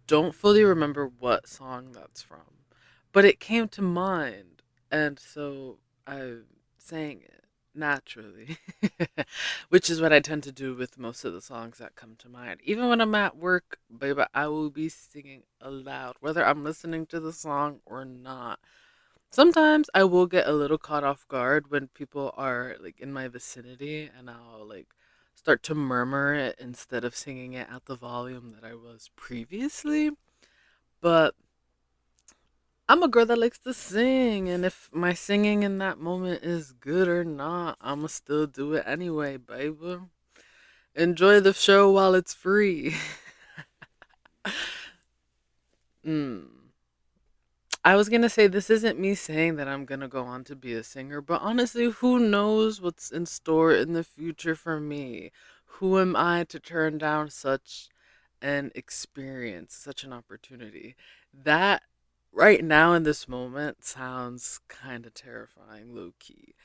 don't fully remember what song that's from, but it came to mind, and so I sang it naturally, which is what I tend to do with most of the songs that come to mind. Even when I'm at work, baby, I will be singing aloud, whether I'm listening to the song or not. Sometimes I will get a little caught off guard when people are like in my vicinity and I'll like start to murmur it instead of singing it at the volume that I was previously. But I'm a girl that likes to sing, and if my singing in that moment is good or not, I'ma still do it anyway, baby. Enjoy the show while it's free. mm. I was gonna say this isn't me saying that I'm gonna go on to be a singer, but honestly, who knows what's in store in the future for me? Who am I to turn down such an experience, such an opportunity? That right now in this moment sounds kind of terrifying, low key.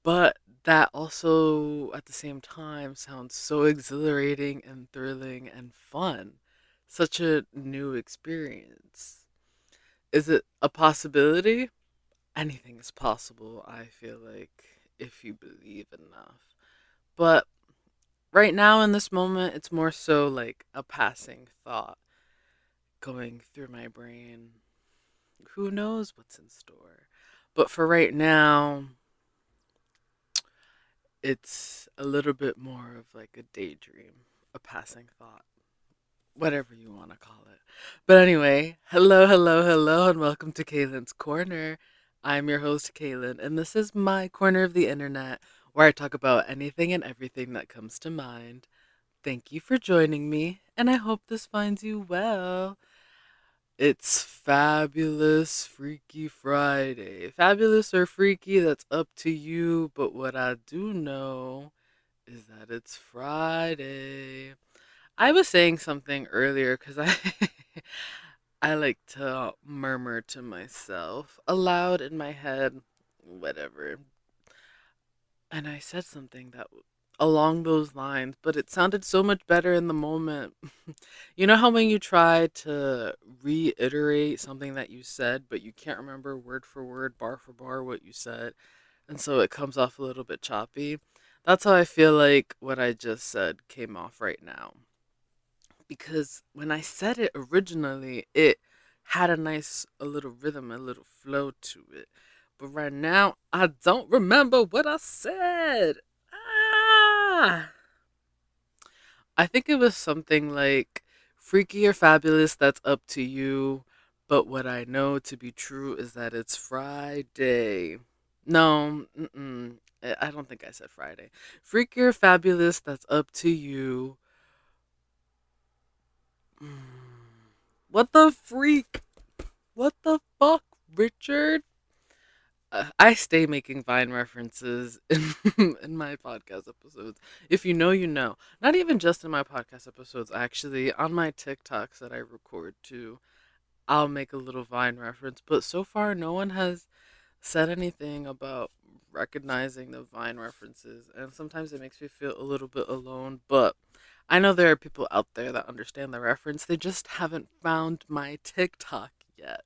But that also at the same time sounds so exhilarating and thrilling and fun. Such a new experience. Is it a possibility? Anything is possible, I feel like, if you believe enough. But right now in this moment, it's more so like a passing thought going through my brain. Who knows what's in store? But for right now, it's a little bit more of like a daydream, a passing thought, whatever you want to call it. But anyway, hello, hello, hello, and welcome to Kaylin's Corner. I'm your host, Kaylin, and this is my corner of the internet where I talk about anything and everything that comes to mind. Thank you for joining me, and I hope this finds you well. It's Fabulous Freaky Friday. Fabulous or freaky, that's up to you, but what I do know is that it's Friday. I was saying something earlier because I like to murmur to myself aloud in my head, whatever. And I said something along those lines, but it sounded so much better in the moment. You know how when you try to reiterate something that you said, but you can't remember word for word, bar for bar what you said, and so it comes off a little bit choppy? That's how I feel like what I just said came off right now. Because when I said it originally, it had a little rhythm, a little flow to it. But right now, I don't remember what I said. Ah! I think it was something like freaky or fabulous, that's up to you. But what I know to be true is that it's Friday. No, I don't think I said Friday. Freaky or fabulous, that's up to you. Mm. What the freak? What the fuck, Richard? I stay making Vine references in in my podcast episodes. If you know, you know. Not even just in my podcast episodes, actually. On my TikToks that I record too, I'll make a little Vine reference. But so far, no one has said anything about recognizing the Vine references. And sometimes it makes me feel a little bit alone. But I know there are people out there that understand the reference. They just haven't found my TikTok yet.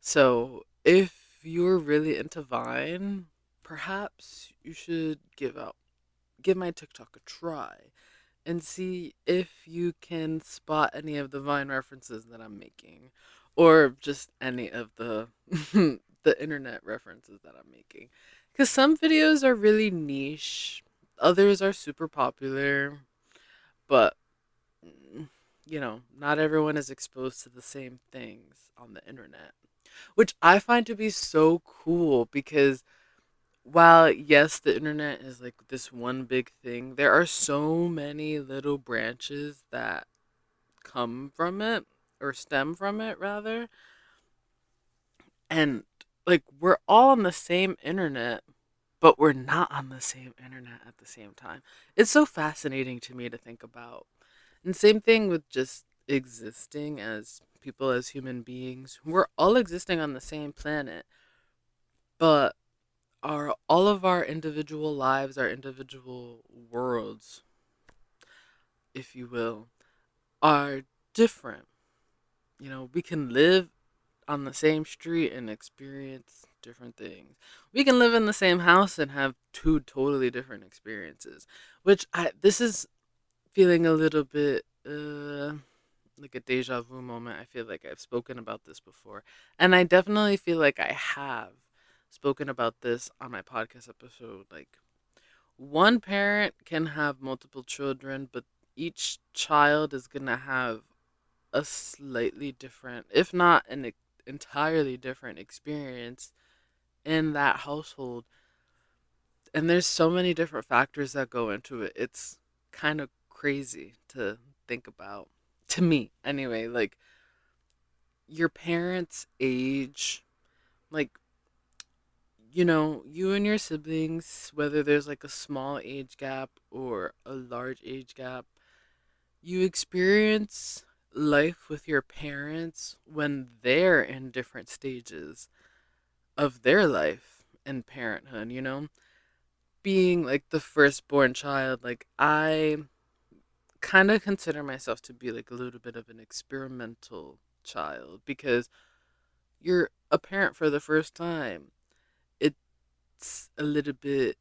So, if you're really into Vine, perhaps you should give my TikTok a try and see if you can spot any of the Vine references that I'm making or just any of the the internet references that I'm making. Cuz some videos are really niche, others are super popular, but not everyone is exposed to the same things on the internet, which I find to be so cool because while yes, the internet is like this one big thing, there are so many little branches that come from it or stem from it rather. And like we're all on the same internet, but we're not on the same internet at the same time. It's so fascinating to me to think about. And same thing with just existing as people, as human beings. We're all existing on the same planet, but all of our individual lives, our individual worlds, if you will, are different. We can live on the same street and experience different things. We can live in the same house and have two totally different experiences. Which I this is feeling a little bit like a deja vu moment. I feel like I've spoken about this before. And I definitely feel like I have spoken about this on my podcast episode. Like, one parent can have multiple children, but each child is going to have a slightly different, if not an entirely different experience in that household. And there's so many different factors that go into it. It's kind of crazy to think about. To me, anyway, like your parents' age, like, you and your siblings, whether there's like a small age gap or a large age gap, you experience life with your parents when they're in different stages of their life and parenthood. Being like the firstborn child, like I kind of consider myself to be like a little bit of an experimental child because you're a parent for the first time. It's a little bit,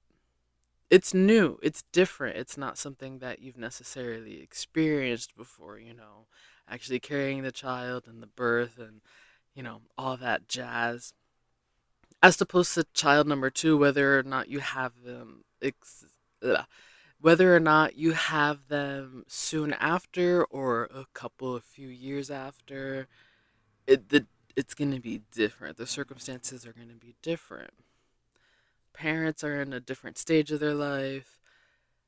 it's new, it's different, it's not something that you've necessarily experienced before, actually carrying the child and the birth and all that jazz, as opposed to child number two, whether or not you have them ugh, whether or not you have them soon after or a couple of few years after. It's going to be different, the circumstances are going to be different. Parents are in a different stage of their life.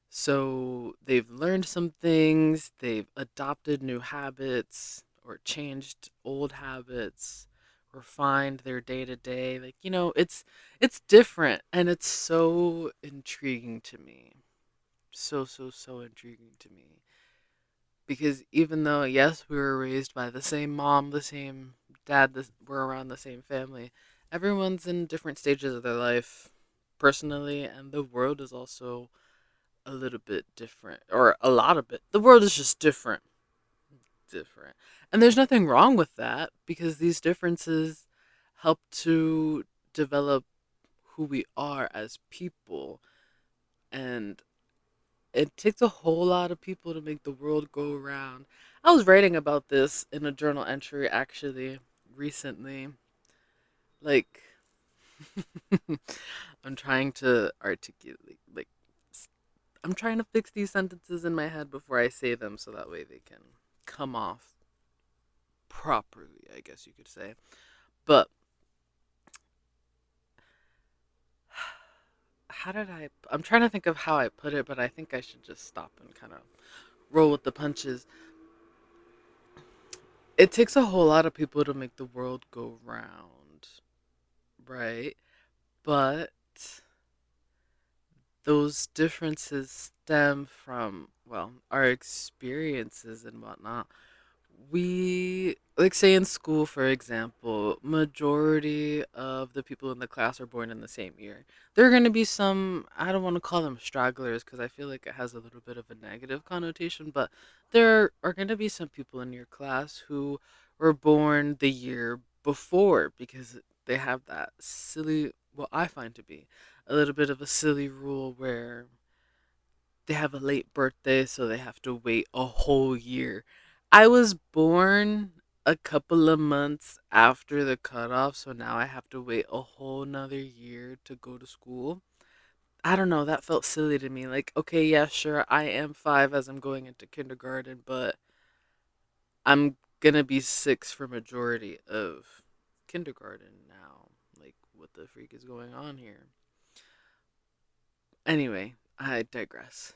So they've learned some things, they've adopted new habits or changed old habits, refined their day to day. Like, it's different and it's so intriguing to me. So so so intriguing to me. Because even though yes, we were raised by the same mom, the same dad, we're around the same family, everyone's in different stages of their life personally, and the world is also a little bit different, or a lot of it. The world is just different, different. And there's nothing wrong with that because these differences help to develop who we are as people. And it takes a whole lot of people to make the world go around. I was writing about this in a journal entry actually recently. Like, I'm trying to articulate, like, I'm trying to fix these sentences in my head before I say them so that way they can come off properly, I guess you could say. But I'm trying to think of how I put it, but I think I should just stop and kind of roll with the punches. It takes a whole lot of people to make the world go round, right? But those differences stem from, well, our experiences and whatnot. We, like, say in school, for example, majority of the people in the class are born in the same year. There are going to be some, I don't want to call them stragglers because I feel like it has a little bit of a negative connotation, but there are going to be some people in your class who were born the year before because they have that silly, what I find to be a little bit of a silly rule where they have a late birthday, so they have to wait a whole year. I was born a couple of months after the cutoff, so now I have to wait a whole nother year to go to school. I don't know, that felt silly to me. Like, okay, yeah, sure, I am 5 as I'm going into kindergarten, but I'm gonna be 6 for majority of kindergarten now. Like, what the freak is going on here? Anyway, I digress.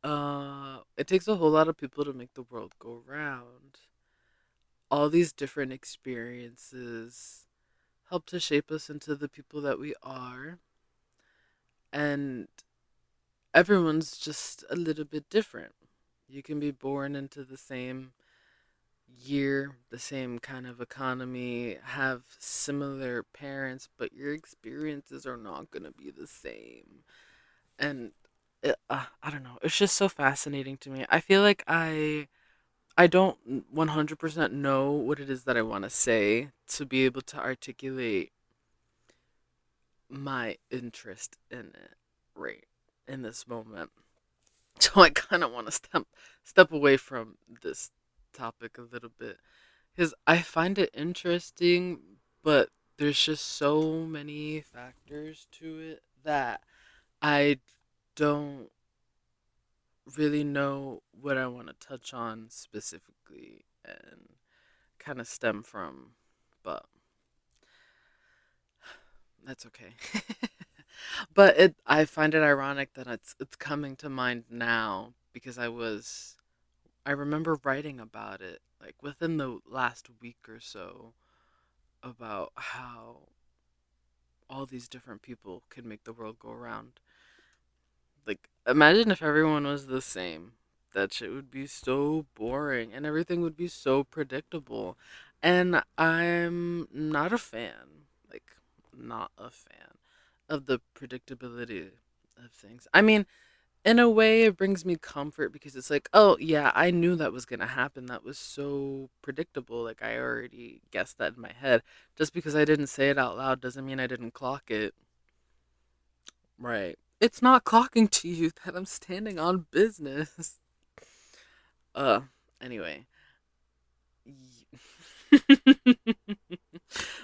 It takes a whole lot of people to make the world go round. All these different experiences help to shape us into the people that we are, and everyone's just a little bit different. You can be born into the same year, the same kind of economy, have similar parents, but your experiences are not going to be the same. And I don't know, it's just so fascinating to me. I feel like I I don't 100% know what it is that I want to say to be able to articulate my interest in it right in this moment. So I kind of want to step away from this topic a little bit because I find it interesting, but there's just so many factors to it that I don't really know what I want to touch on specifically and kind of stem from, but that's okay. But I find it ironic that it's coming to mind now because I remember writing about it like within the last week or so about how all these different people can make the world go around. Like, imagine if everyone was the same. That shit would be so boring and everything would be so predictable. And I'm not a fan, like, not a fan of the predictability of things. I mean, in a way, it brings me comfort because it's like, oh, yeah, I knew that was going to happen. That was so predictable. Like, I already guessed that in my head. Just because I didn't say it out loud doesn't mean I didn't clock it. Right. It's not clocking to you that I'm standing on business. Uh, anyway.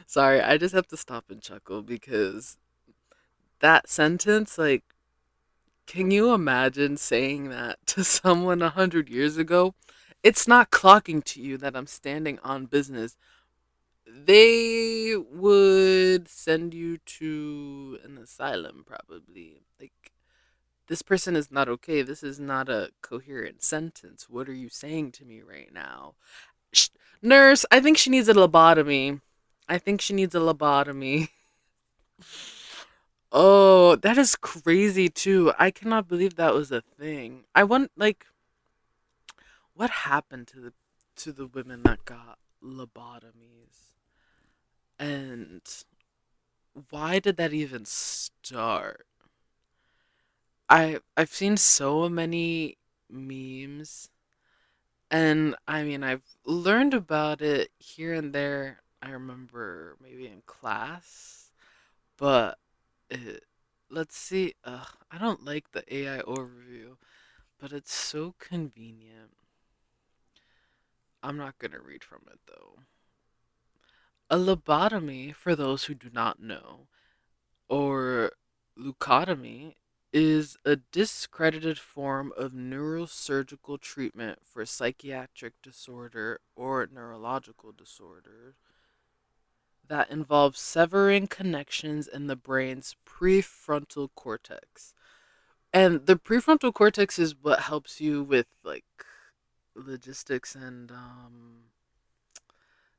Sorry, I just have to stop and chuckle because that sentence, like, can you imagine saying that to someone 100 years ago? It's not clocking to you that I'm standing on business. They would send you to an asylum, probably. Like, this person is not okay. This is not a coherent sentence. What are you saying to me right now? Sh- Nurse, I think she needs a lobotomy. I think she needs a lobotomy. Oh, that is crazy too. I cannot believe that was a thing. I want like what happened to the women that got lobotomies? And why did that even start? I've seen so many memes and I mean I've learned about it here and there. I remember maybe in class, but it, let's see. I don't like the AI overview, but it's so convenient. I'm not gonna read from it though. A lobotomy, for those who do not know, or leucotomy, is a discredited form of neurosurgical treatment for psychiatric disorder or neurological disorder that involves severing connections in the brain's prefrontal cortex. And the prefrontal cortex is what helps you with like logistics and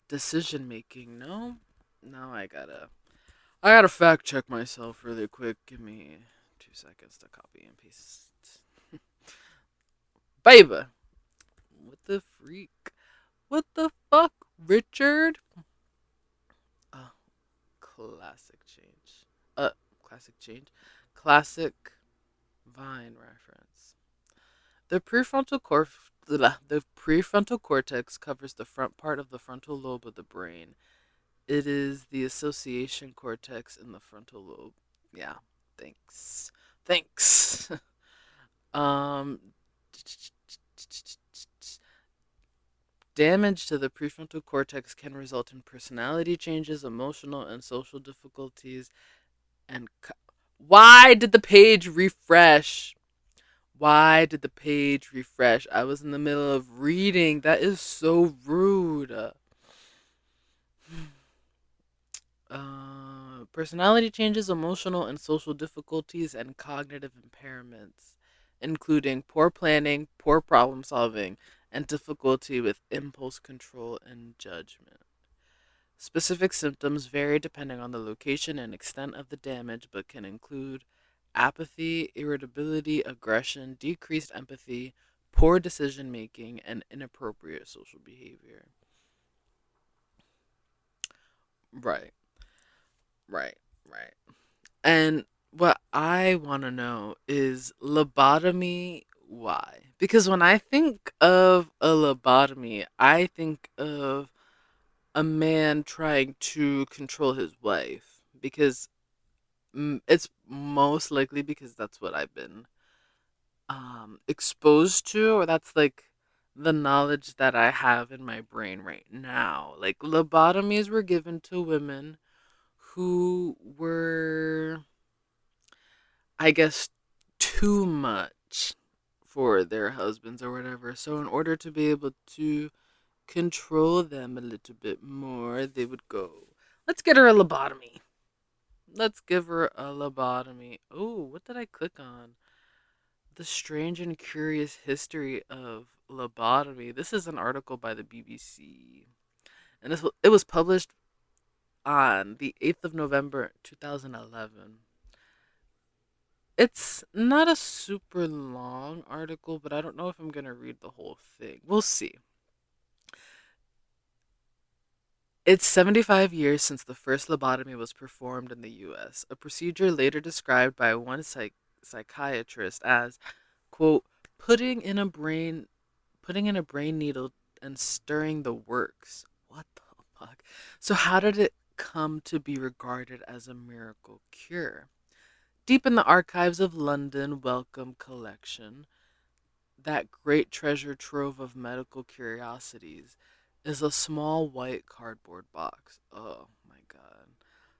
decision making. No, no, I gotta fact check myself really quick. Give me 2 seconds to copy and paste. Baby, what the freak? What the fuck, Richard? Oh, classic change. Uh, classic change. Classic Vine reference. The the prefrontal cortex covers the front part of the frontal lobe of the brain. It is the association cortex in the frontal lobe. Yeah, thanks. Thanks. um Damage to the prefrontal cortex can result in personality changes, emotional and social difficulties, and why did the page refresh? Why did the page refresh? I was in the middle of reading. That is so rude. Personality changes, emotional and social difficulties, and cognitive impairments, including poor planning, poor problem solving, and difficulty with impulse control and judgment. Specific symptoms vary depending on the location and extent of the damage, but can include apathy, irritability, aggression, decreased empathy, poor decision making, and inappropriate social behavior. Right, right, right. And what I want to know is lobotomy. Why? Because when I think of a lobotomy, I think of a man trying to control his wife. Because it's most likely because that's what I've been exposed to, or that's like the knowledge that I have in my brain right now. Like lobotomies were given to women who were, I guess, too much for their husbands or whatever. So in order to be able to control them a little bit more, they would go, let's get her a lobotomy. Let's give her a lobotomy. Oh, what did I click on? The strange and curious history of lobotomy. This is an article by the BBC. And it was published on the 8th of November 2011. It's not a super long article, but I don't know if I'm going to read the whole thing. We'll see. It's 75 years since the first lobotomy was performed in the US, a procedure later described by one psychiatrist as, quote, putting in a brain needle and stirring the works. What the fuck? So how did it come to be regarded as a miracle cure? Deep in the archives of London Wellcome Collection, that great treasure trove of medical curiosities, is a small white cardboard box. Oh my god.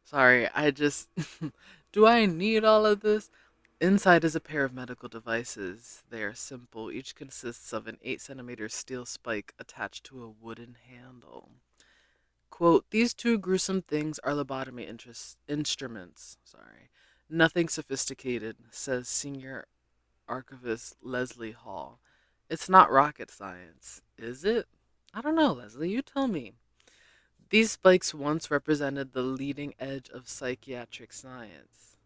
Sorry, I just. Do I need all of this? Inside is a pair of medical devices. They are simple. Each consists of an 8 centimeter steel spike attached to a wooden handle. Quote, these two gruesome things are lobotomy instruments. Sorry. Nothing sophisticated, says senior archivist Leslie Hall. It's not rocket science, is it? I don't know, Leslie, you tell me. These spikes once represented the leading edge of psychiatric science.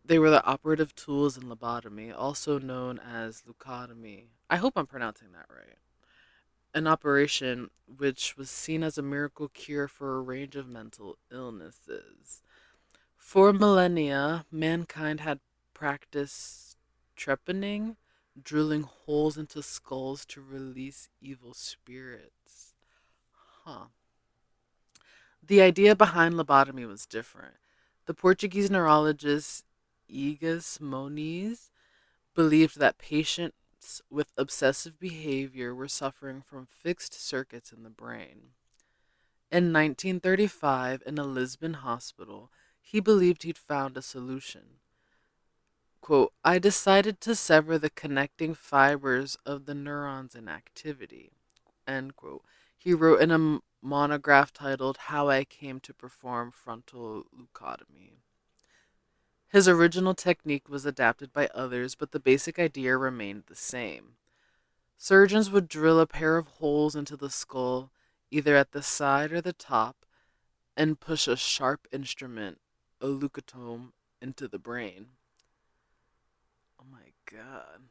They were the operative tools in lobotomy, also known as leucotomy. I hope I'm pronouncing that right. An operation which was seen as a miracle cure for a range of mental illnesses. For millennia, mankind had practiced trepanning, drilling holes into skulls to release evil spirits. Huh. The idea behind lobotomy was different. The Portuguese neurologist Egas Moniz believed that patients with obsessive behavior were suffering from fixed circuits in the brain. In 1935, in a Lisbon hospital, he believed he'd found a solution. Quote, I decided to sever the connecting fibers of the neurons in activity. End quote. He wrote in a monograph titled How I Came to Perform Frontal Leucotomy. His original technique was adapted by others, but the basic idea remained the same. Surgeons would drill a pair of holes into the skull, either at the side or the top, and push a sharp instrument, a leucotome, into the brain. Oh my god.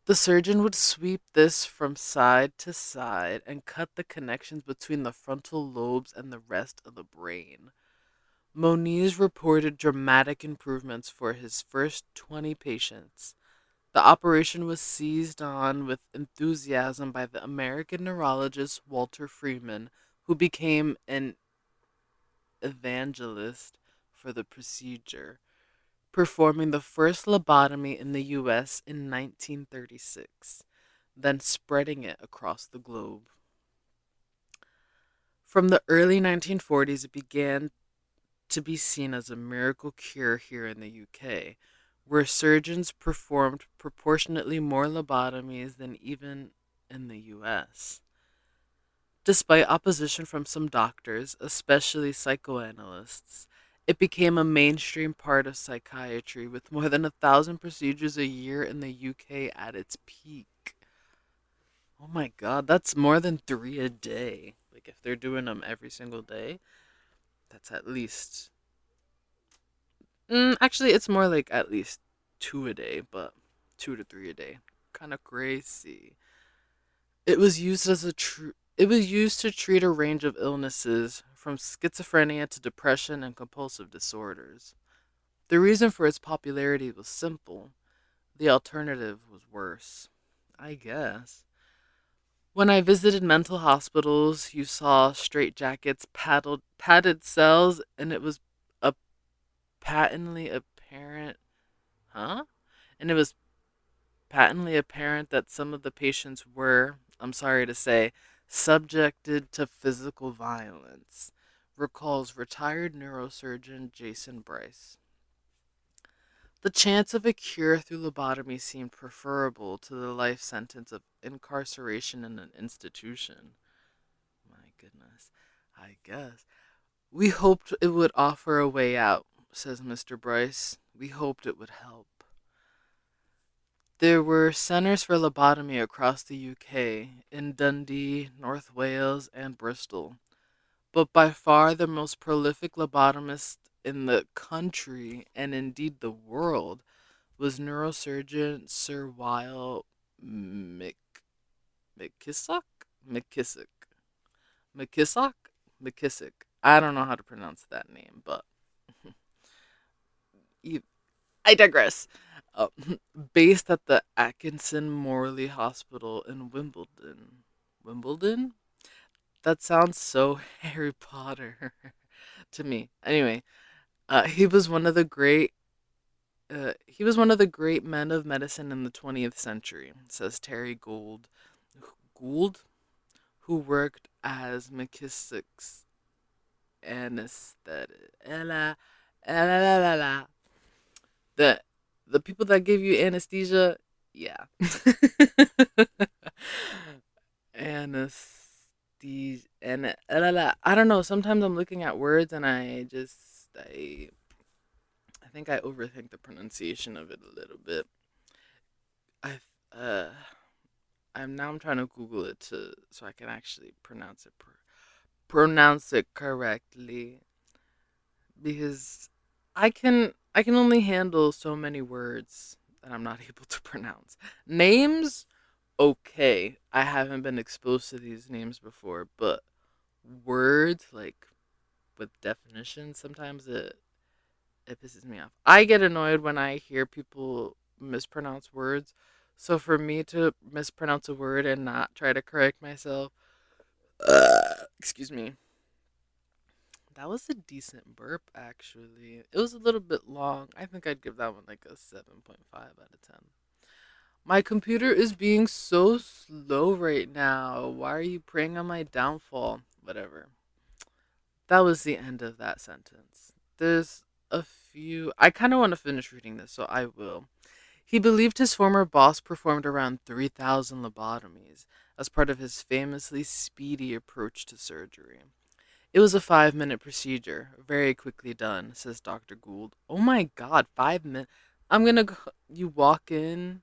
The surgeon would sweep this from side to side and cut the connections between the frontal lobes and the rest of the brain. Moniz reported dramatic improvements for his first 20 patients. The operation was seized on with enthusiasm by the American neurologist Walter Freeman, who became an evangelist for the procedure, performing the first lobotomy in the US in 1936, then spreading it across the globe. From the early 1940s, it began to be seen as a miracle cure here in the UK, where surgeons performed proportionately more lobotomies than even in the US. Despite opposition from some doctors, especially psychoanalysts, it became a mainstream part of psychiatry with more than 1,000 procedures a year in the UK at its peak. Oh my god, that's more than three a day. Like, if they're doing them every single day, that's at least. Actually, it's more like at least two a day, but 2 to 3 a day. Kind of crazy. It was used as a it was used to treat a range of illnesses from schizophrenia to depression and compulsive disorders. The reason for its popularity was simple. The alternative was worse, I guess. When I visited mental hospitals, you saw straitjackets, padded cells, and it was a patently apparent, huh? And it was patently apparent that some of the patients were, I'm sorry to say, subjected to physical violence, recalls retired neurosurgeon Jason Bryce. The chance of a cure through lobotomy seemed preferable to the life sentence of incarceration in an institution. My goodness, I guess. We hoped it would offer a way out, says Mr. Bryce. We hoped it would help. There were centres for lobotomy across the UK, in Dundee, North Wales, and Bristol. But by far the most prolific lobotomist in the country, and indeed the world, was neurosurgeon Sir Weil McKissock? McKissick. McKissock? McKissick. I don't know how to pronounce that name, but I digress. Uh, Based at the Atkinson Morley Hospital in Wimbledon. Wimbledon? That sounds so Harry Potter to me. Anyway, he was one of the great men of medicine in the 20th century, says Terry Gould, who worked as McKissick's anesthetic. The the people that give you anesthesia, yeah. Anesthesia and I don't know. Sometimes I'm looking at words and I think I overthink the pronunciation of it a little bit. I uh I'm trying to Google it to so I can actually pronounce it correctly because I can only handle so many words that I'm not able to pronounce. Names, okay. I haven't been exposed to these names before, but words like with definitions, sometimes it pisses me off. I get annoyed when I hear people mispronounce words. So for me to mispronounce a word and not try to correct myself, excuse me, that was a decent burp, actually. It was a little bit long. I think I'd give that one like a 7.5 out of 10. My computer is being so slow right now. Why are you preying on my downfall? Whatever. That was the end of that sentence. There's a few. I kind of want to finish reading this, so I will. He believed his former boss performed around 3,000 lobotomies as part of his famously speedy approach to surgery. It was a 5-minute procedure, very quickly done, says Dr. Gould. Oh my god, 5 minutes. I'm gonna go. You walk in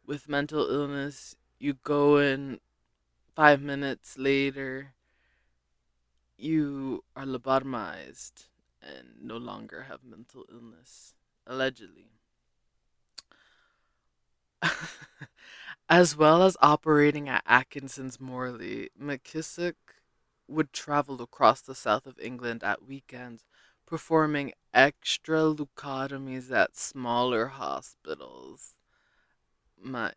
with mental illness, you go in 5 minutes later, you are lobotomized and no longer have mental illness. Allegedly. As well as operating at Atkinson's Morley, McKissick would travel across the south of England at weekends, performing extra leucotomies at smaller hospitals. My,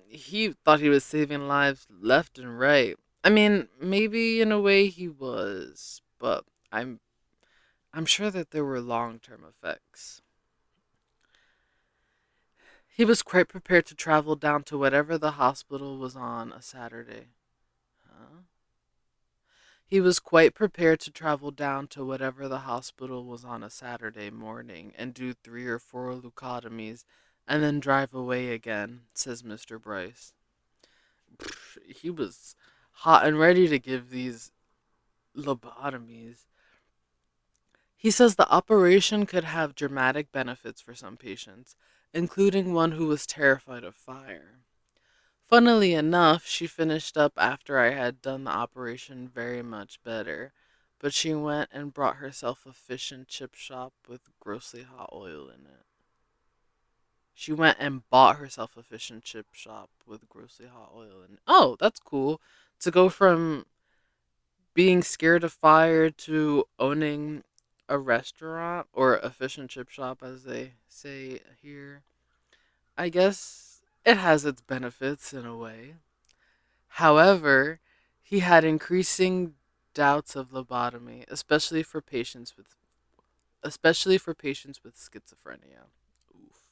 he thought he was saving lives left and right. I mean, maybe in a way he was, but I'm sure that there were long-term effects. He was quite prepared to travel down to whatever the hospital was on a Saturday. Huh? He was quite prepared to travel down to whatever the hospital was on a Saturday morning and do 3 or 4 leucotomies and then drive away again, says Mr. Bryce. He was hot and ready to give these lobotomies. He says the operation could have dramatic benefits for some patients, including one who was terrified of fire. Funnily enough, she finished up after I had done the operation very much better, but she went and brought herself a fish and chip shop with grossly hot oil in it. She went and bought herself a fish and chip shop with grossly hot oil in it. Oh, that's cool. To go from being scared of fire to owning a restaurant or a fish and chip shop, as they say here, I guess it has its benefits in a way. However, he had increasing doubts of lobotomy, especially for patients with schizophrenia. Oof.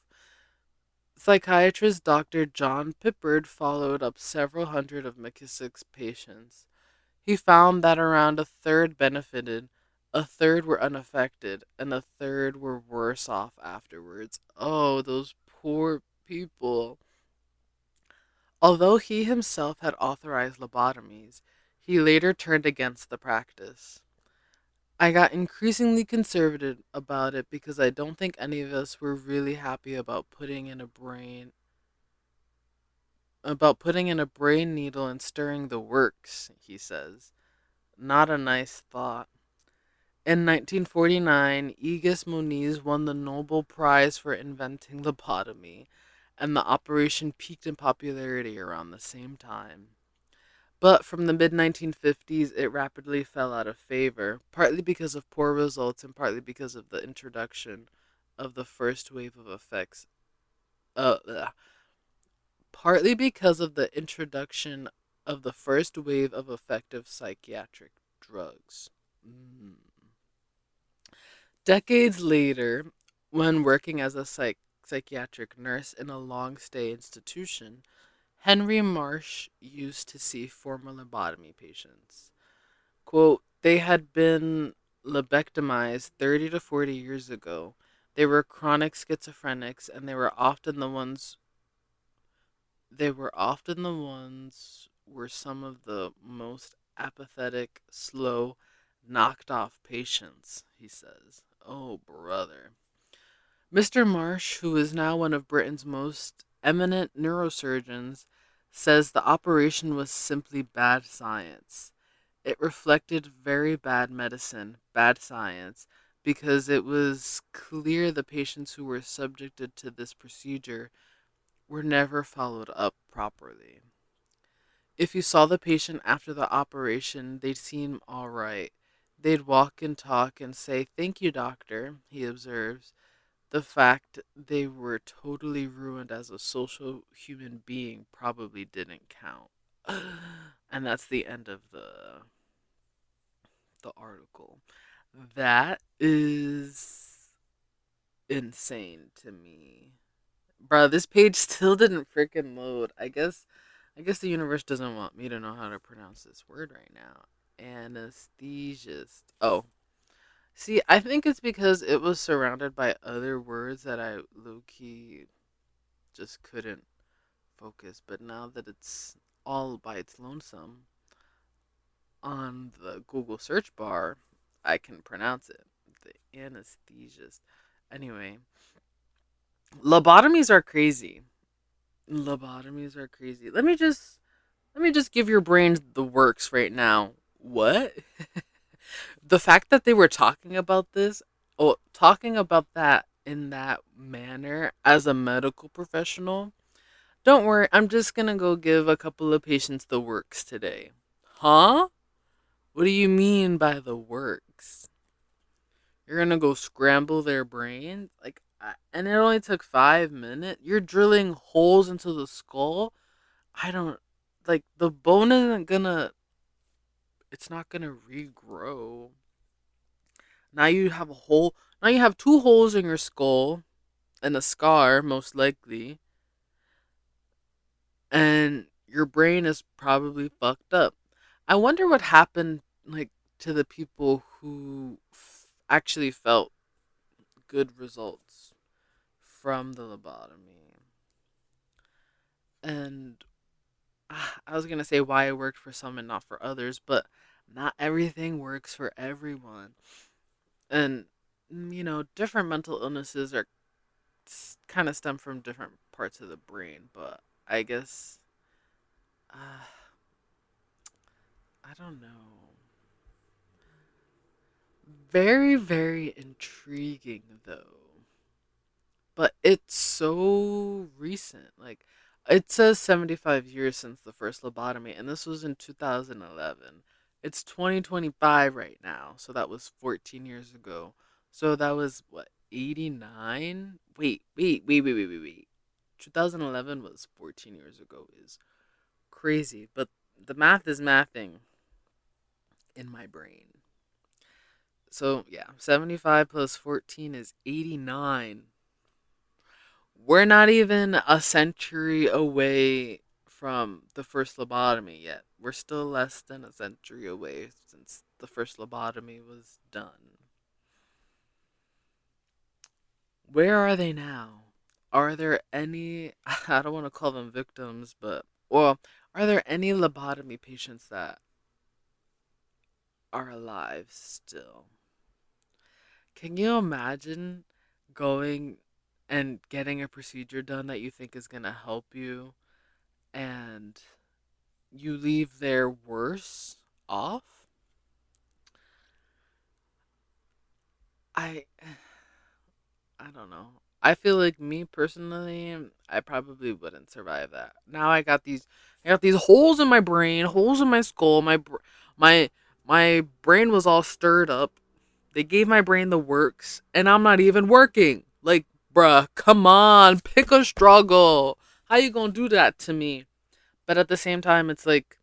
Psychiatrist Dr. John Pippard followed up several hundred of McKissick's patients. He found that around a third benefited, a third were unaffected, and a third were worse off afterwards. Oh, those poor people. Although he himself had authorized lobotomies, he later turned against the practice. I got increasingly conservative about it because I don't think any of us were really happy about putting in a brain needle and stirring the works, he says. Not a nice thought. In 1949, Egas Moniz won the Nobel Prize for inventing lobotomy, and the operation peaked in popularity around the same time. But from the mid 1950s, it rapidly fell out of favor, partly because of poor results and partly because of the introduction of the first wave of effects. Uh, ugh. Partly because of the introduction of the first wave of effective psychiatric drugs. Mm. Decades later, when working as a psychiatric nurse in a long stay institution, Henry Marsh used to see former lobotomy patients. Quote, they had been lobectomized 30 to 40 years ago. They were chronic schizophrenics and they were often the ones were some of the most apathetic, slow, knocked off patients, he says. Oh, brother. Mr. Marsh, who is now one of Britain's most eminent neurosurgeons, says the operation was simply bad science. It reflected very bad medicine, bad science, because it was clear the patients who were subjected to this procedure were never followed up properly. If you saw the patient after the operation, they'd seem all right. They'd walk and talk and say, "Thank you, doctor," he observes. The fact they were totally ruined as a social human being probably didn't count. And that's the end of the article. That is insane to me. Bro, this page still didn't freaking load. I guess the universe doesn't want me to know how to pronounce this word right now. Anesthesist. Oh. See, I think it's because it was surrounded by other words that I low key just couldn't focus. But now that it's all by its lonesome on the Google search bar, I can pronounce it. The anesthesist. Anyway, lobotomies are crazy. Lobotomies are crazy. Let me just give your brain the works right now. What? The fact that they were talking about this, or talking about that in that manner as a medical professional, don't worry, I'm just gonna go give a couple of patients the works today. Huh? What do you mean by the works? You're gonna go scramble their brains? And it only took 5 minutes? You're drilling holes into the skull? I don't, the bone isn't gonna, it's not gonna regrow. Now you have a hole, now you have two holes in your skull and a scar, most likely, and your brain is probably fucked up. I wonder what happened, to the people who actually felt good results from the lobotomy. And I was going to say why it worked for some and not for others, but not everything works for everyone. And, different mental illnesses are kind of stem from different parts of the brain, but I guess, uh, I don't know. Very, very intriguing, though. But it's so recent. It says 75 years since the first lobotomy, and this was in 2011. It's 2025 right now, so that was 14 years ago. So that was what, 89? Wait. 2011 was 14 years ago is crazy, but the math is mathing in my brain. So, yeah, 75 plus 14 is 89. We're not even a century away from the first lobotomy yet. We're still less than a century away since the first lobotomy was done. Where are they now? Are there any, I don't want to call them victims, but, well, are there any lobotomy patients that are alive still? Can you imagine going and getting a procedure done that you think is going to help you and you leave there worse off? I I don't know. I feel like me personally, I probably wouldn't survive that. Now I got these holes in my brain, holes in my skull. My my brain was all stirred up. They gave my brain the works, and I'm not even working. Like, bruh, come on, pick a struggle. How you gonna do that to me? But at the same time, it's like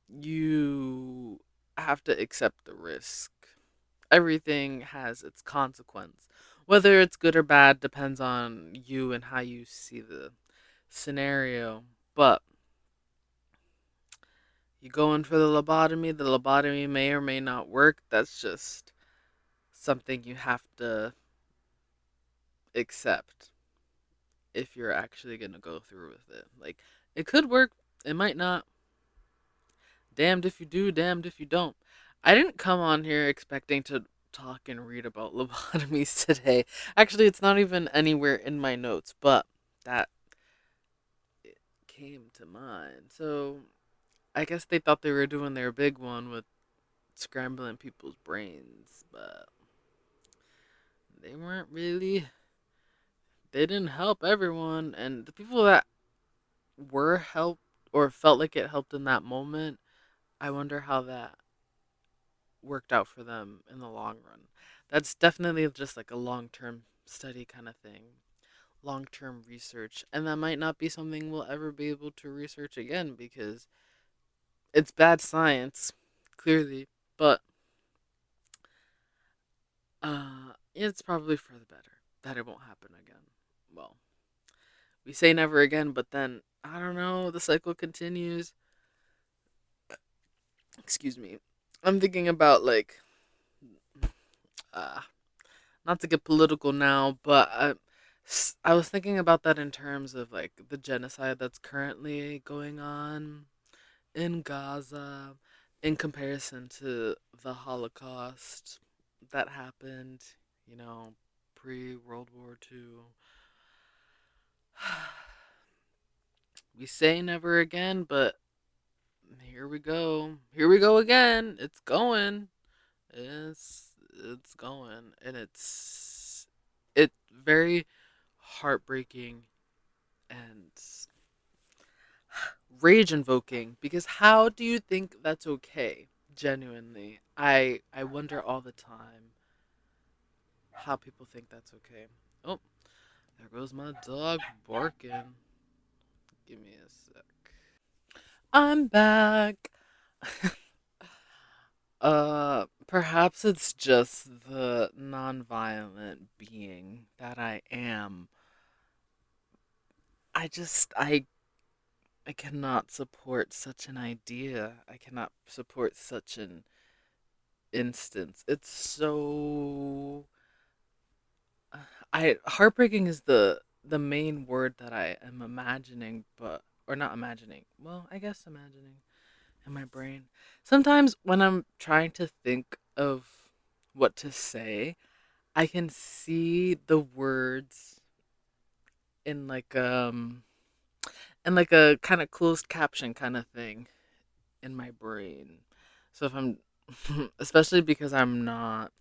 you have to accept the risk. Everything has its consequence. Whether it's good or bad depends on you and how you see the scenario. But you go in for the lobotomy may or may not work. That's just something you have to accept if you're actually going to go through with it. Like, it could work, it might not. Damned if you do, damned if you don't. I didn't come on here expecting to talk and read about lobotomies today. Actually, it's not even anywhere in my notes, but that it came to mind. So, I guess they thought they were doing their big one with scrambling people's brains, but they weren't really. They didn't help everyone, and the people that were helped or felt like it helped in that moment, I wonder how that worked out for them in the long run. That's definitely just like a long term study kind of thing, long term research. And that might not be something we'll ever be able to research again because it's bad science, clearly. But it's probably for the better that it won't happen again. Well, we say never again, but then, I don't know, the cycle continues. Excuse me. I'm thinking about like, uh, not to get political now, but I was thinking about that in terms of like the genocide that's currently going on in Gaza in comparison to the Holocaust that happened, you know, pre World War II. We say never again, but here we go. Here we go again. It's going. It's going, and it's very heartbreaking and rage invoking because how do you think that's okay? Genuinely, I wonder all the time how people think that's okay. Oh, there goes my dog barking. Give me a sec. I'm back. Perhaps it's just the nonviolent being that I am. I cannot support such an idea. I cannot support such an instance. It's so I heartbreaking is the main word that I am imagining, but or not imagining. Well, I guess imagining in my brain. Sometimes when I'm trying to think of what to say, I can see the words in like a kind of closed caption kind of thing in my brain. So if I'm especially because I'm not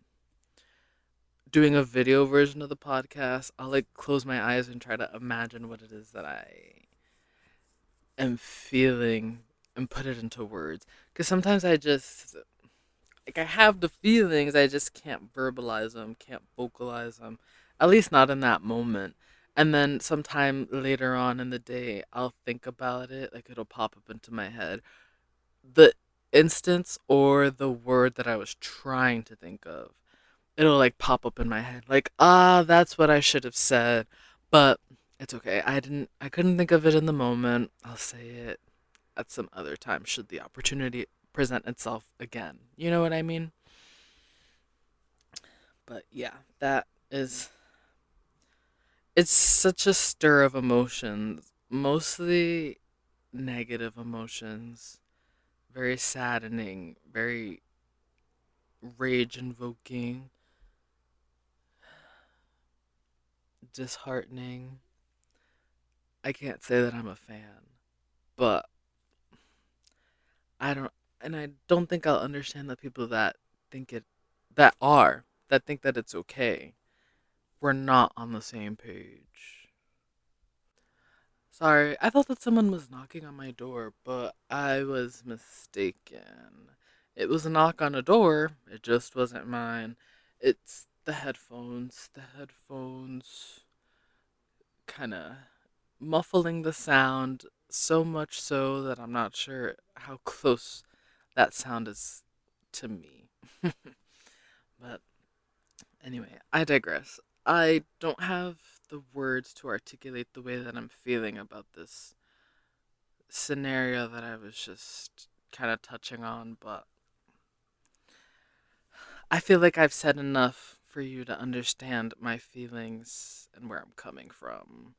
doing a video version of the podcast, I'll like close my eyes and try to imagine what it is that I am feeling and put it into words. Because sometimes I just Like I have the feelings, I just can't verbalize them, can't vocalize them. At least not in that moment. And then sometime later on in the day, I'll think about it, like it'll pop up into my head. The instance or the word that I was trying to think of. It'll like pop up in my head. Like, that's what I should have said. But it's okay. I couldn't think of it in the moment. I'll say it at some other time should the opportunity present itself again. You know what I mean? But yeah, that is it's such a stir of emotions, mostly negative emotions, very saddening, very rage invoking, disheartening. I can't say that I'm a fan, but I don't and I don't think I'll understand the people that think it that are that think that it's okay. We're not on the same page. Sorry, I thought that someone was knocking on my door, but I was mistaken. It was a knock on a door, it just wasn't mine. It's the headphones. The headphones kind of muffling the sound so much so that I'm not sure how close that sound is to me. But anyway, I digress. I don't have the words to articulate the way that I'm feeling about this scenario that I was just kind of touching on, but I feel like I've said enough for you to understand my feelings and where I'm coming from.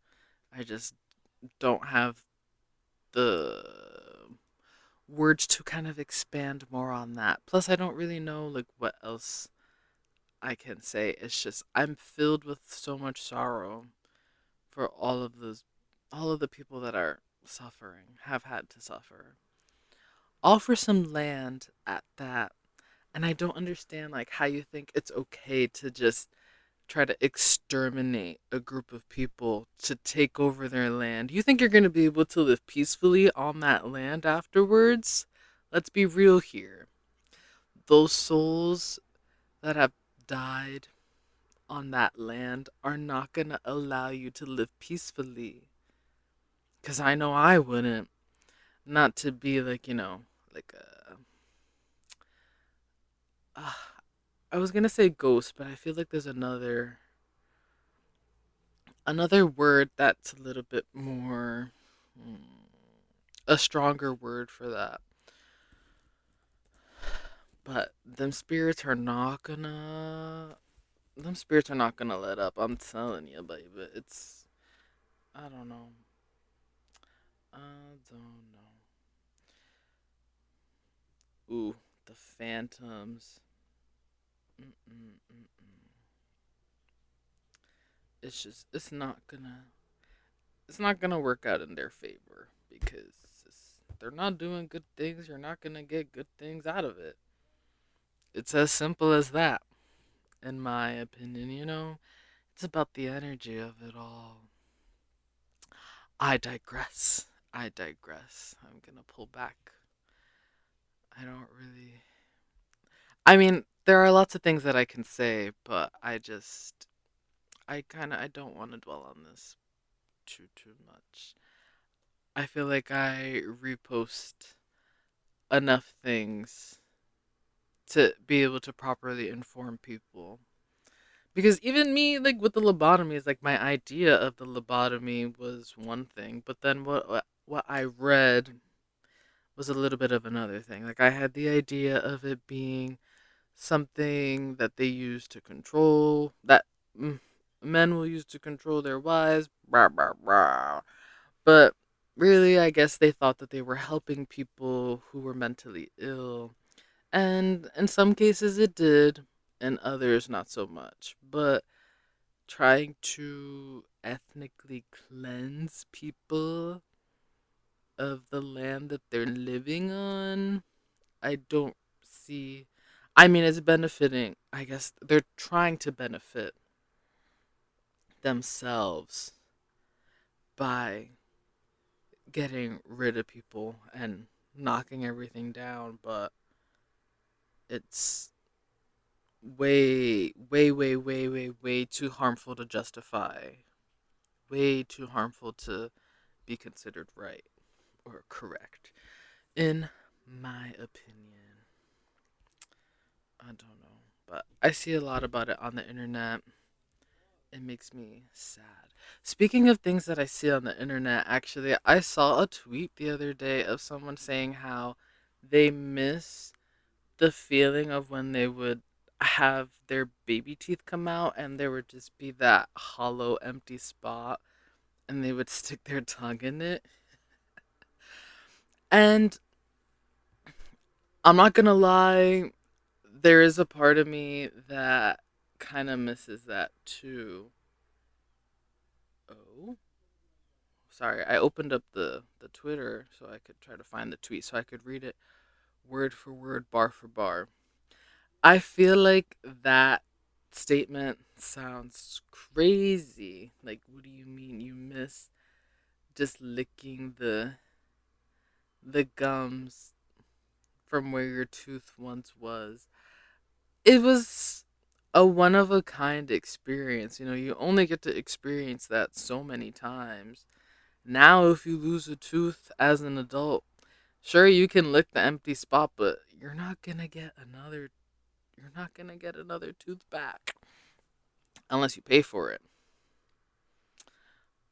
I just don't have the words to kind of expand more on that. Plus, I don't really know like what else I can say. It's just I'm filled with so much sorrow for all of the people that are suffering, have had to suffer. All for some land at that. And I don't understand like how you think it's okay to just try to exterminate a group of people to take over their land. You think you're going to be able to live peacefully on that land afterwards? Let's be real here. Those souls that have died on that land are not going to allow you to live peacefully. Because I know I wouldn't. Not to be like, like a. Uh, I was going to say ghost, but I feel like there's another word that's a little bit more. A stronger word for that. But them spirits are not gonna let up. I'm telling you, baby. It's I don't know. I don't know. Ooh, the phantoms. Mm-mm-mm-mm. It's not gonna work out in their favor because they're not doing good things. You're not gonna get good things out of it. It's as simple as that, in my opinion. It's about the energy of it all. I digress. I digress. I'm gonna pull back. I don't really. I mean, there are lots of things that I can say, but I don't want to dwell on this too much. I feel like I repost enough things to be able to properly inform people. Because even me, like with the lobotomy, is like my idea of the lobotomy was one thing, but then what I read was a little bit of another thing. Like I had the idea of it being something that they use to control that mm, men will use to control their wives, blah, blah, blah. But really, I guess they thought that they were helping people who were mentally ill, and in some cases it did, and others not so much. But trying to ethnically cleanse people of the land that they're living on, I don't see. I mean, it's benefiting. I guess they're trying to benefit themselves by getting rid of people and knocking everything down. But It's way, way, way, way, way, way too harmful to justify. Way too harmful to be considered right or correct. In my opinion, I don't know. But I see a lot about it on the internet. It makes me sad. Speaking of things that I see on the internet, actually, I saw a tweet the other day of someone saying how they miss the feeling of when they would have their baby teeth come out and there would just be that hollow, empty spot and they would stick their tongue in it. And I'm not gonna lie, there is a part of me that kind of misses that too. Oh, sorry. I opened up the Twitter so I could try to find the tweet so I could read it word for word, bar for bar. I feel like that statement sounds crazy. Like, what do you mean you miss just licking the gums from where your tooth once was? It was a one of a kind experience. You only get to experience that so many times. Now, if you lose a tooth as an adult, sure you can lick the empty spot, but you're not gonna get another tooth back unless you pay for it.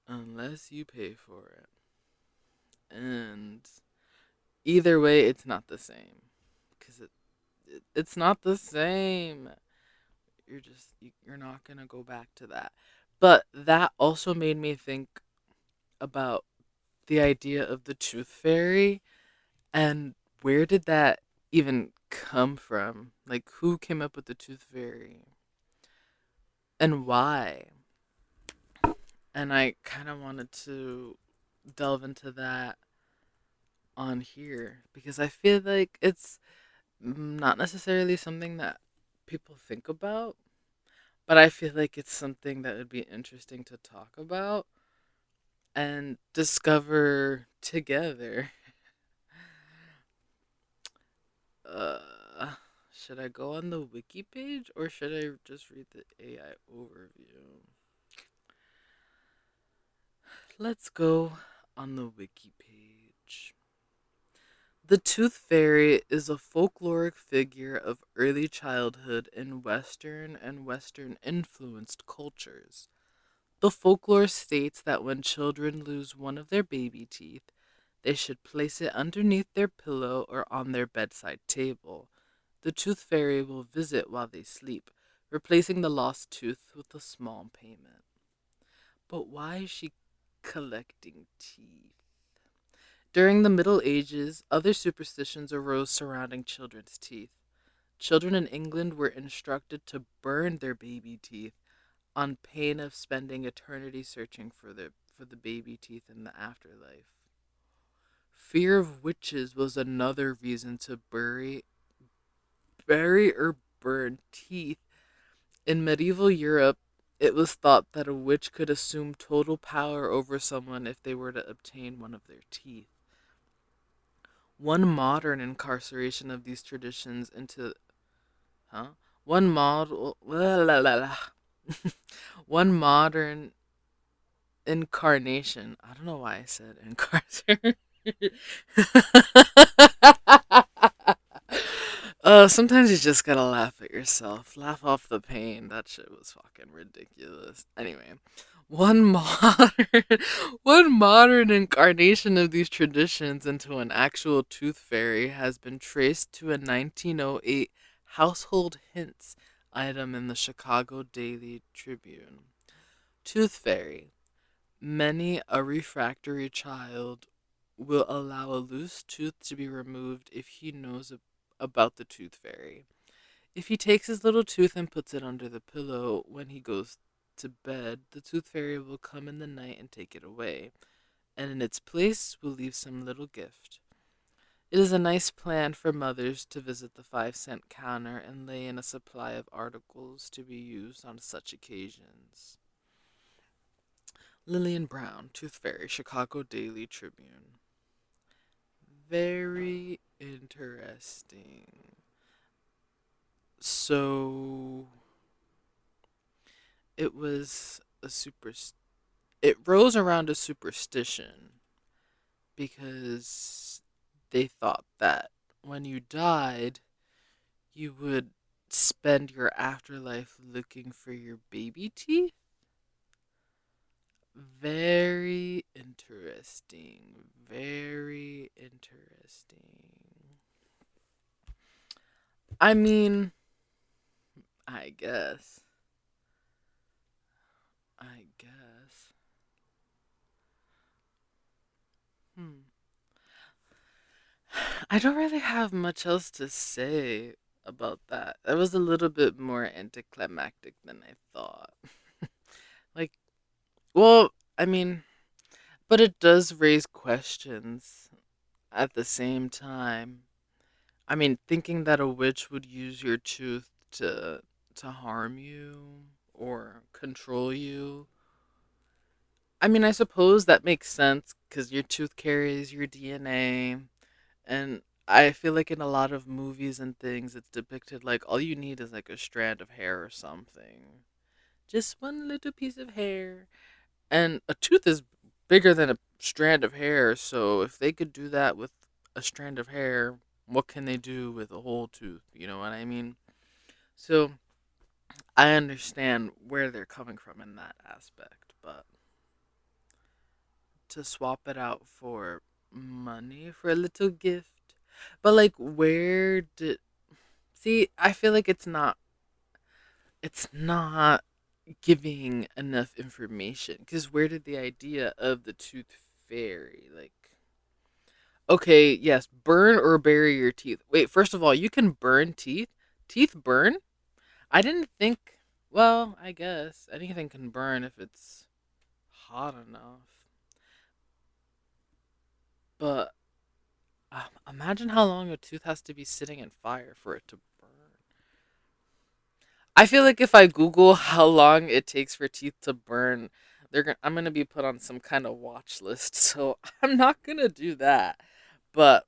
Unless you pay for it. And either way, it's not the same. Because it's not the same. You're not going to go back to that. But that also made me think about the idea of the tooth fairy and where did that even come from? Like, who came up with the tooth fairy and why? And I kind of wanted to delve into that on here because I feel like it's not necessarily something that people think about, but I feel like it's something that would be interesting to talk about and discover together. Uh, should I go on the wiki page or should I just read the AI overview? Let's go on the wiki page. The Tooth Fairy is a folkloric figure of early childhood in Western and Western influenced cultures. The folklore states that when children lose one of their baby teeth, they should place it underneath their pillow or on their bedside table. The Tooth Fairy will visit while they sleep, replacing the lost tooth with a small payment. But why is she collecting teeth? During the Middle Ages, other superstitions arose surrounding children's teeth. Children in England were instructed to burn their baby teeth on pain of spending eternity searching for the baby teeth in the afterlife. Fear of witches was another reason to bury or burn teeth. In medieval Europe, it was thought that a witch could assume total power over someone if they were to obtain one of their teeth. One modern incarceration of these traditions into huh? One model one modern incarnation. I don't know why I said incarceration. Sometimes you just gotta laugh at yourself. Laugh off the pain. That shit was fucking ridiculous. Anyway, one modern, one modern incarnation of these traditions into an actual tooth fairy has been traced to a 1908 household hints item in the Chicago Daily Tribune. Tooth fairy. Many a refractory child will allow a loose tooth to be removed if he knows about the tooth fairy. If he takes his little tooth and puts it under the pillow when he goes to bed, the tooth fairy will come in the night and take it away, and in its place will leave some little gift. It is a nice plan for mothers to visit the 5-cent counter and lay in a supply of articles to be used on such occasions. Lillian Brown, Tooth Fairy, Chicago Daily. Very interesting. So it was a super. It rose around a superstition because they thought that when you died, you would spend your afterlife looking for your baby teeth. Very interesting. Very interesting. I mean, I guess. I guess. Hmm. I don't really have much else to say about that. That was a little bit more anticlimactic than I thought. Like, well, I mean, but it does raise questions at the same time. I mean, thinking that a witch would use your tooth to harm you or control you. I mean, I suppose that makes sense because your tooth carries your DNA. And I feel like in a lot of movies and things, it's depicted like all you need is like a strand of hair or something. Just one little piece of hair. And a tooth is bigger than a strand of hair. So if they could do that with a strand of hair, what can they do with a whole tooth? You know what I mean? So I understand where they're coming from in that aspect. But to swap it out for money for a little gift. But like where did see, I feel like it's not giving enough information cuz where did the idea of the tooth fairy like okay, yes, burn or bury your teeth. Wait, first of all, you can burn teeth? Teeth burn? I didn't think well, I guess anything can burn if it's hot enough. But imagine how long a tooth has to be sitting in fire for it to burn. I feel like if I Google how long it takes for teeth to burn, I'm gonna be put on some kind of watch list. So I'm not gonna do that. But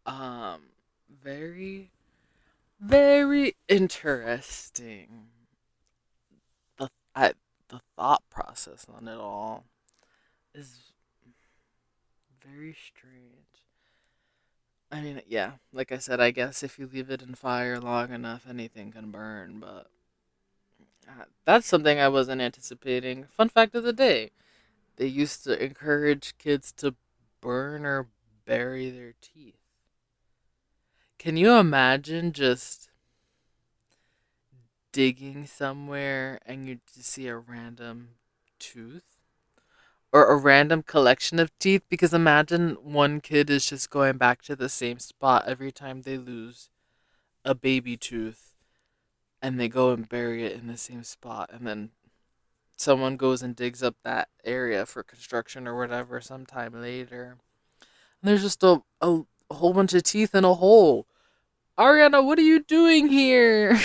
um, very very interesting. The the thought process on it all is very strange. I mean, yeah, like I said, I guess if you leave it in fire long enough, anything can burn, but that's something I wasn't anticipating. Fun fact of the day: they used to encourage kids to burn or bury their teeth. Can you imagine just digging somewhere and you just see a random tooth? Or a random collection of teeth? Because imagine one kid is just going back to the same spot every time they lose a baby tooth and they go and bury it in the same spot and then someone goes and digs up that area for construction or whatever sometime later. And there's just a whole bunch of teeth in a hole. Ariana, what are you doing here?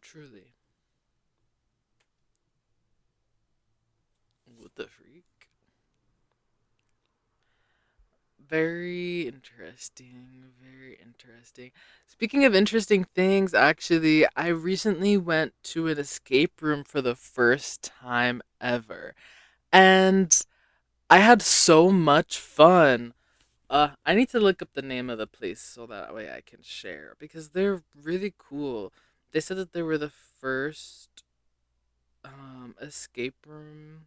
Truly. What the freak? Very interesting. Very interesting. Speaking of interesting things, actually, I recently went to an escape room for the first time ever. And I had so much fun. I need to look up the name of the place so that way I can share because they're really cool. They said that they were the first escape room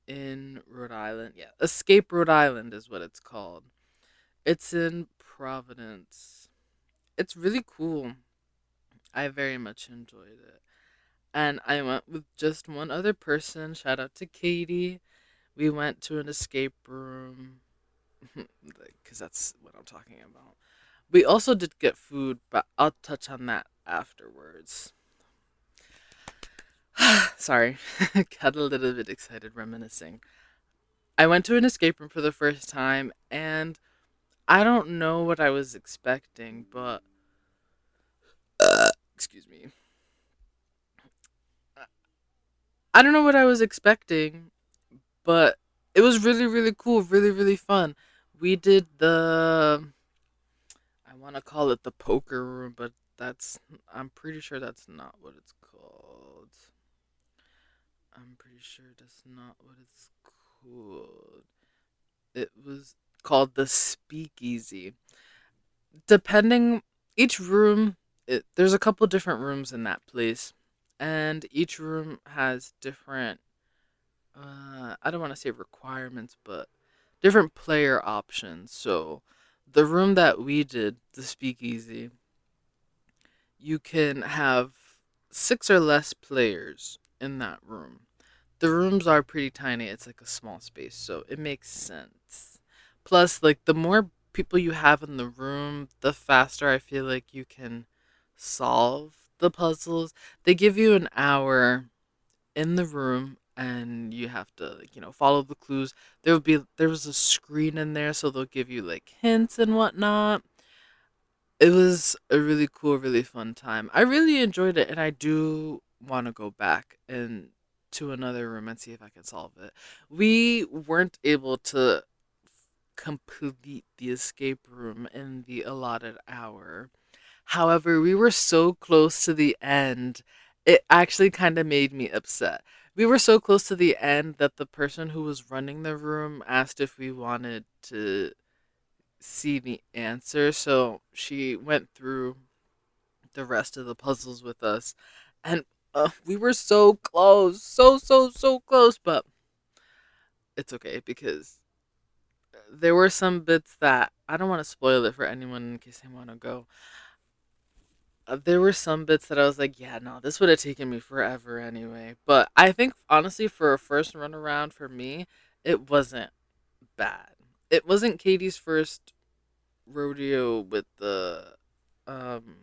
in Rhode Island. Yeah, Escape Rhode Island is what it's called. It's in Providence. It's really cool. I very much enjoyed it. And I went with just one other person. Shout out to Katie. We went to an escape room because that's what I'm talking about. We also did get food, but I'll touch on that afterwards. Sorry, got a little bit excited reminiscing. I went to an escape room for the first time, and I don't know what I was expecting, but excuse me. I don't know what I was expecting, but it was really, really cool, really, really fun. We did the. I want to call it the poker room, but I'm pretty sure that's not what it's called. I'm pretty sure that's not what it's called. It was called the speakeasy. Depending, each room, there's a couple different rooms in that place, and each room has different, I don't want to say requirements, but different player options. So, the room that we did, the speakeasy, you can have six or less players in that room. The rooms are pretty tiny. It's like a small space, so it makes sense. Plus, like the more people you have in the room, the faster I feel like you can solve the puzzles. They give you an hour in the room and you have to like, follow the clues. There was a screen in there, so they'll give you like hints and whatnot. It was a really cool, really fun time. I really enjoyed it, and I do want to go back and to another room and see if I can solve it. We weren't able to complete the escape room in the allotted hour. However, we were so close to the end, it actually kind of made me upset. We were so close to the end that the person who was running the room asked if we wanted to see the answer. So she went through the rest of the puzzles with us. And we were so close. So, so, so close. But it's okay because there were some bits that I don't want to spoil it for anyone in case they want to go. There were some bits that I was like, yeah, no, this would have taken me forever anyway. But I think, honestly, for a first run around for me, it wasn't bad. It wasn't Katie's first rodeo with the um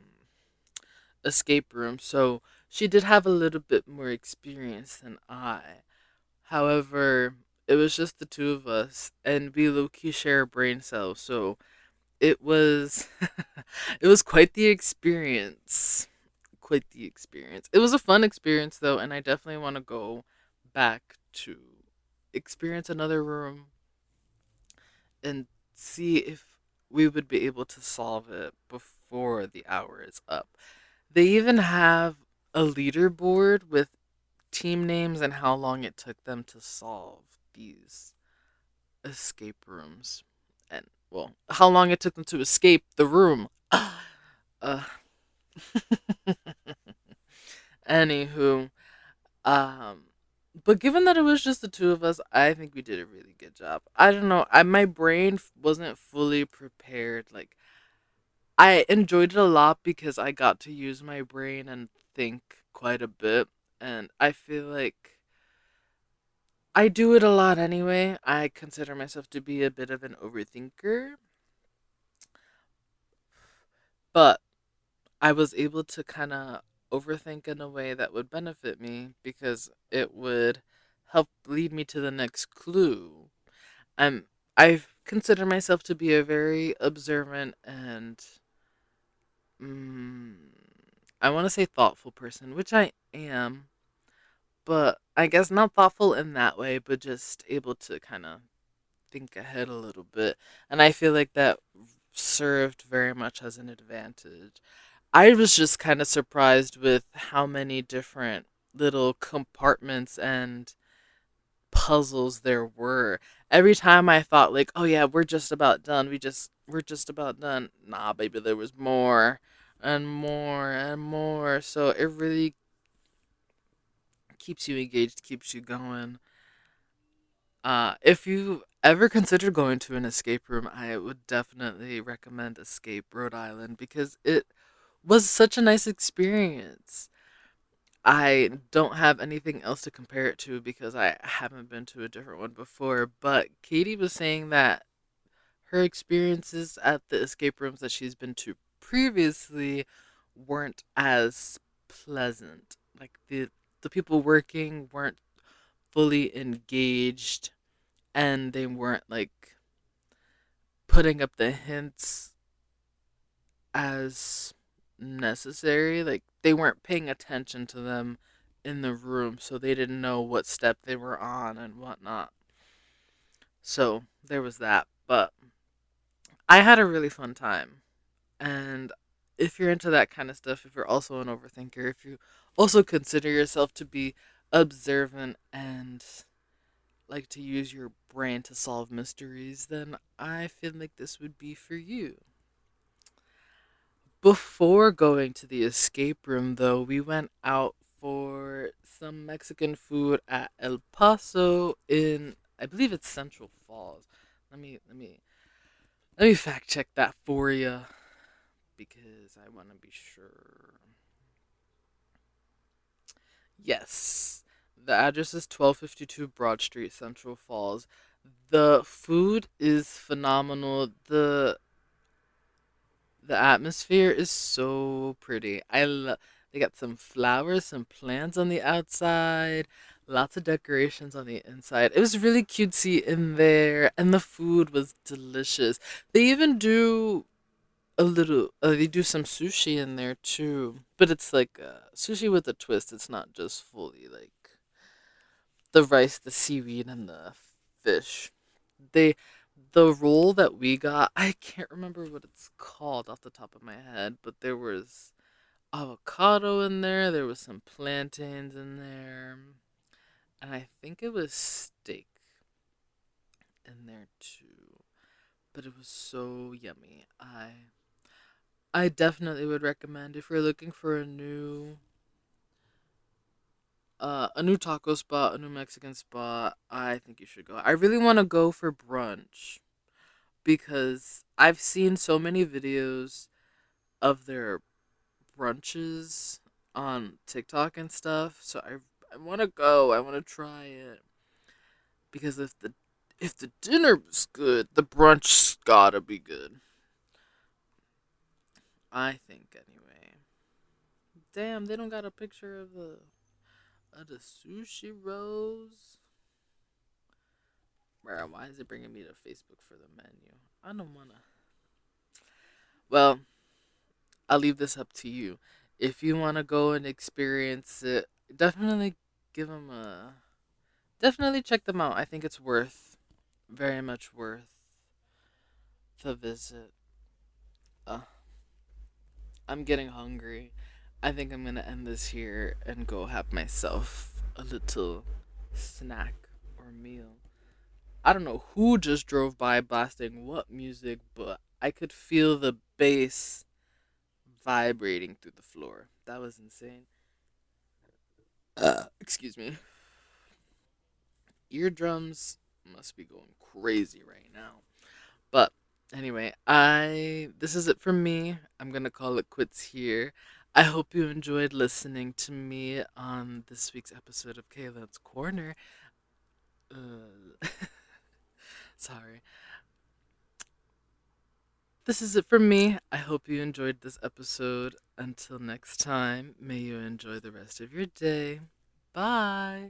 escape room, so she did have a little bit more experience than I. However, it was just the two of us, and we low key share a brain cell, so it was it was quite the experience. Quite the experience. It was a fun experience though, and I definitely want to go back to experience another room and see if we would be able to solve it before the hour is up. They even have a leaderboard with team names and how long it took them to solve these escape rooms. And, well, how long it took them to escape the room. uh, Anywho, um, but given that it was just the two of us, I think we did a really good job. I don't know. My brain wasn't fully prepared. Like, I enjoyed it a lot because I got to use my brain and think quite a bit. And I feel like I do it a lot anyway. I consider myself to be a bit of an overthinker, but I was able to kind of overthink in a way that would benefit me because it would help lead me to the next clue. I'm I consider myself to be a very observant and mm, I want to say thoughtful person, which I am, but I guess not thoughtful in that way, but just able to kind of think ahead a little bit. And I feel like that served very much as an advantage. I was just kind of surprised with how many different little compartments and puzzles there were. Every time I thought like, "Oh yeah, we're just about done. We're just about done." Nah, baby, there was more and more and more. So it really keeps you engaged, keeps you going. If you ever consider going to an escape room, I would definitely recommend Escape Rhode Island because it was such a nice experience. I don't have anything else to compare it to because I haven't been to a different one before, but Katie was saying that her experiences at the escape rooms that she's been to previously weren't as pleasant. Like the people working weren't fully engaged and they weren't like putting up the hints as necessary. Like they weren't paying attention to them in the room, so they didn't know what step they were on and whatnot. So there was that. But I had a really fun time. And if you're into that kind of stuff, if you're also an overthinker, if you also consider yourself to be observant and like to use your brain to solve mysteries, then I feel like this would be for you. Before going to the escape room, though, we went out for some Mexican food at El Paso in, I believe it's Central Falls. Let me fact check that for you because I want to be sure. Yes, the address is 1252 Broad Street, Central Falls. The food is phenomenal. The atmosphere is so pretty. They got some flowers, some plants on the outside, lots of decorations on the inside. It was really cutesy in there, and the food was delicious. They even do they do some sushi in there too, but it's like sushi with a twist. It's not just fully like the rice, the seaweed, and the fish. They the roll that we got, I can't remember what it's called off the top of my head, but there was avocado in there was some plantains in there, and I think it was steak in there too. But it was so yummy. I definitely would recommend if you're looking for a new taco spot, a new Mexican spot, I think you should go. I really want to go for brunch because I've seen so many videos of their brunches on TikTok and stuff. So I want to go. I want to try it because if the dinner was good, the brunch's gotta be good. I think anyway. Damn, they don't got a picture of the sushi rolls. Bro, why is it bringing me to Facebook for the menu? I don't wanna. Well, I'll leave this up to you. If you wanna go and experience it, definitely give them a. Definitely check them out. I think it's very much worth the visit. Uh, I'm getting hungry. I think I'm gonna end this here and go have myself a little snack or meal. I don't know who just drove by blasting what music, but I could feel the bass vibrating through the floor. That was insane. Excuse me. Eardrums must be going crazy right now. But anyway, I this is it from me. I'm gonna call it quits here. I hope you enjoyed listening to me on this week's episode of Kaylin's Corner. Uh, sorry. This is it from me. I hope you enjoyed this episode. Until next time, may you enjoy the rest of your day. Bye.